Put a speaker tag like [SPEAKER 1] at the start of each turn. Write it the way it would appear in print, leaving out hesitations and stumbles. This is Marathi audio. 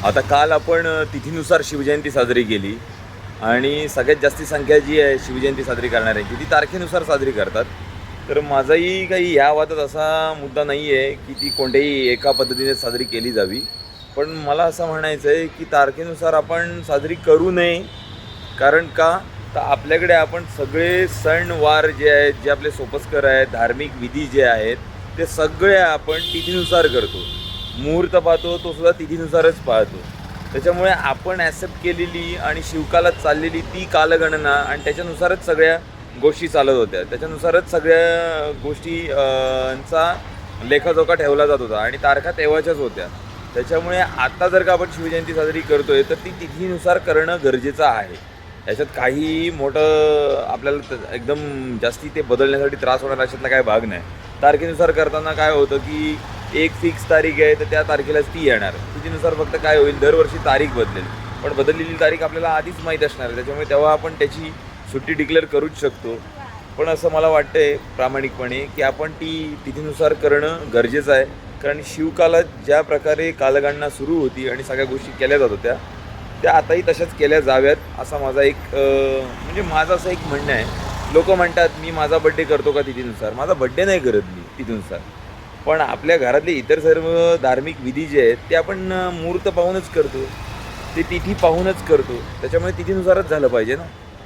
[SPEAKER 1] आता काल आपण तिथीनुसार शिवजयंती साजरी केली आणि सगळ्यात जास्ती संख्या जी आहे शिवजयंती साजरी करणाऱ्यांची ती तारखेनुसार साजरी करतात. तर माझाही काही या वादात असा मुद्दा नाही आहे की ती कोणत्याही एका पद्धतीने साजरी केली जावी. पण मला असं म्हणायचं आहे की तारखेनुसार आपण साजरी करू नये. कारण का तर आपल्याकडे आपण सगळे सणवार जे आहेत, जे आपले सोपस्कर आहेत, धार्मिक विधी जे आहेत, ते सगळे आपण तिथीनुसार करतो. मुहूर्त पाहतो तो सुद्धा तिथीनुसारच पाहतो. त्याच्यामुळे आपण ॲक्सेप्ट केलेली आणि शिवकालात चाललेली ती कालगणना आणि त्याच्यानुसारच सगळ्या गोष्टी चालत होत्या. त्याच्यानुसारच सगळ्या गोष्टींचा लेखाजोखा ठेवला जात होता आणि तारखा तेव्हाच्याच होत्या. त्याच्यामुळे आता जर का आपण शिवजयंती साजरी करतो आहे तर ती तिथीनुसार करणं गरजेचं आहे. याच्यात काही मोठं आपल्याला एकदम जास्ती ते बदलण्यासाठी त्रास होणार अशातला काही भाग नाही. तारखेनुसार करताना काय होतं की एक फिक्स तारीख आहे तर त्या तारखेलाच ती येणार. तिथीनुसार फक्त काय होईल, दरवर्षी तारीख बदलेल, पण बदललेली तारीख आपल्याला आधीच माहीत असणार आहे. त्याच्यामुळे तेव्हा आपण त्याची सुट्टी डिक्लेअर करूच शकतो. पण असं मला वाटतं आहे प्रामाणिकपणे की आपण ती तिथीनुसार करणं गरजेचं आहे. कारण शिवकालात ज्या प्रकारे कालगणना सुरू होती आणि सगळ्या गोष्टी केल्या जात होत्या त्या आताही तशाच केल्या जाव्यात असा माझा एक म्हणजे माझं असं एक म्हणणं आहे. लोक म्हणतात मी माझा बड्डे करतो का तिथीनुसार. माझा बड्डे नाही करत मी तिथीनुसार. पण आपल्या घरातले इतर सर्व धार्मिक विधी जे आहेत ते आपण मुहूर्त पाहूनच करतो, ते तिथी पाहूनच करतो. त्याच्यामुळे तिथीनुसारच झालं पाहिजे ना.